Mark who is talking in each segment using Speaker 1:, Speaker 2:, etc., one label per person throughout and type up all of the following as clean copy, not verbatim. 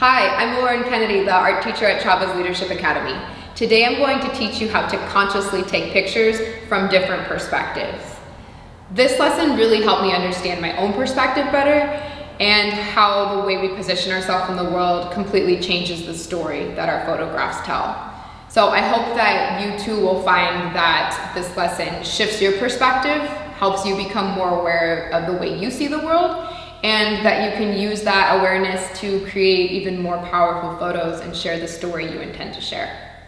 Speaker 1: Hi, I'm Lauren Kennedy, the art teacher at Chavez Leadership Academy. Today I'm going to teach you how to consciously take pictures from different perspectives. This lesson really helped me understand my own perspective better and how the way we position ourselves in the world completely changes the story that our photographs tell. So I hope that you too will find that this lesson shifts your perspective, helps you become more aware of the way you see the world, and that you can use that awareness to create even more powerful photos and share the story you intend to share.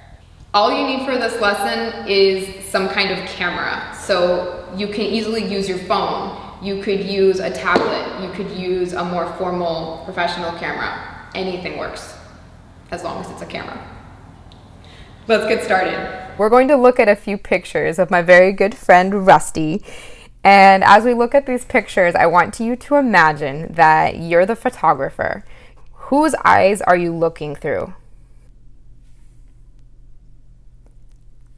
Speaker 1: All you need for this lesson is some kind of camera. So you can easily use your phone. You could use a tablet. You could use a more formal professional camera. Anything works, as long as it's a camera. Let's get started.
Speaker 2: We're going to look at a few pictures of my very good friend, Rusty. And as we look at these pictures, I want you to imagine that you're the photographer. Whose eyes are you looking through?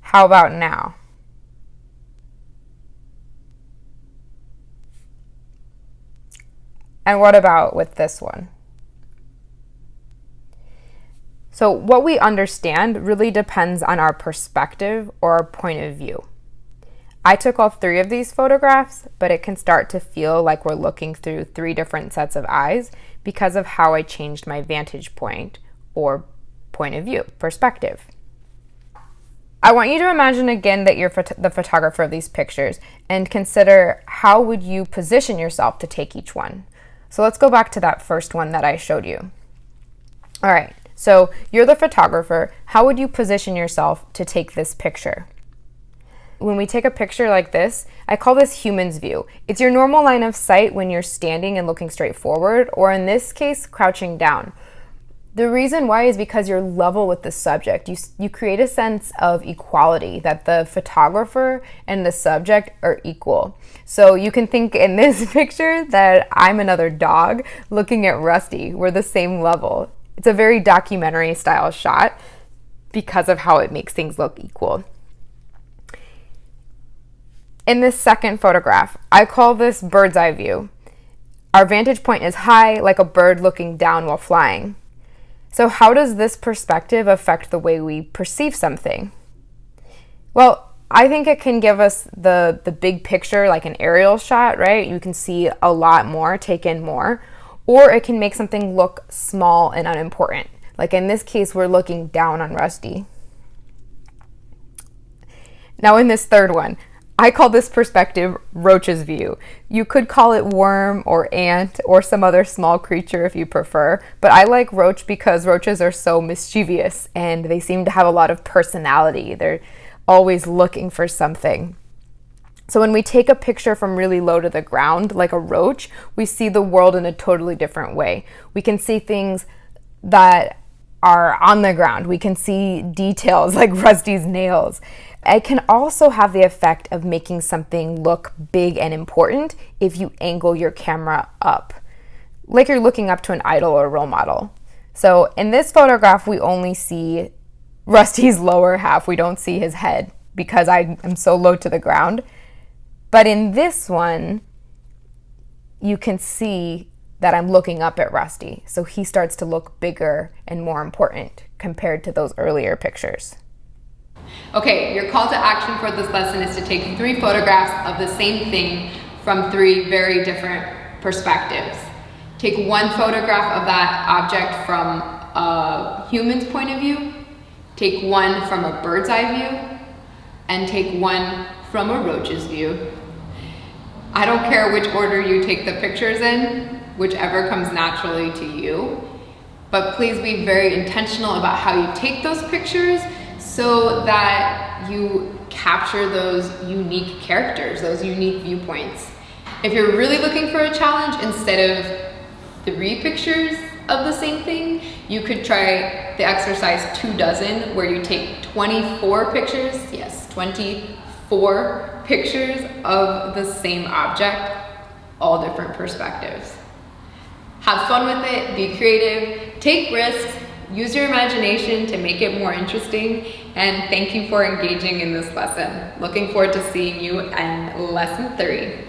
Speaker 2: How about now? And what about with this one? So what we understand really depends on our perspective or our point of view. I took all three of these photographs, but it can start to feel like we're looking through three different sets of eyes because of how I changed my vantage point or point of view, perspective. I want you to imagine again that you're the photographer of these pictures and consider how would you position yourself to take each one. So let's go back to that first one that I showed you. All right, so you're the photographer. How would you position yourself to take this picture? When we take a picture like this, I call this human's view. It's your normal line of sight when you're standing and looking straight forward, or in this case, crouching down. The reason why is because you're level with the subject. You create a sense of equality, that the photographer and the subject are equal. So you can think in this picture that I'm another dog looking at Rusty. We're the same level. It's a very documentary style shot because of how it makes things look equal. In this second photograph, I call this bird's eye view. Our vantage point is high, like a bird looking down while flying. So how does this perspective affect the way we perceive something? Well, I think it can give us the big picture, like an aerial shot, right? You can see a lot more, take in more. Or it can make something look small and unimportant. Like in this case, we're looking down on Rusty. Now in this third one, I call this perspective roach's view. You could call it worm or ant or some other small creature if you prefer, but I like roach because roaches are so mischievous and they seem to have a lot of personality. They're always looking for something. So when we take a picture from really low to the ground, like a roach, we see the world in a totally different way. We can see things that are on the ground. We can see details like Rusty's nails. It can also have the effect of making something look big and important if you angle your camera up, like you're looking up to an idol or role model. So in this photograph, we only see Rusty's lower half. We don't see his head because I am so low to the ground. But in this one, you can see that I'm looking up at Rusty. So he starts to look bigger and more important compared to those earlier pictures.
Speaker 1: Okay, your call to action for this lesson is to take 3 photographs of the same thing from 3 very different perspectives. Take 1 photograph of that object from a human's point of view, take 1 from a bird's eye view, and take 1 from a roach's view. I don't care which order you take the pictures in, whichever comes naturally to you, but please be very intentional about how you take those pictures so that you capture those unique characters, those unique viewpoints. If you're really looking for a challenge, instead of 3 pictures of the same thing, you could try the exercise 24, where you take 24 pictures, yes, 24 pictures of the same object, all different perspectives. Have fun with it, be creative, take risks, use your imagination to make it more interesting, and thank you for engaging in this lesson. Looking forward to seeing you in lesson 3.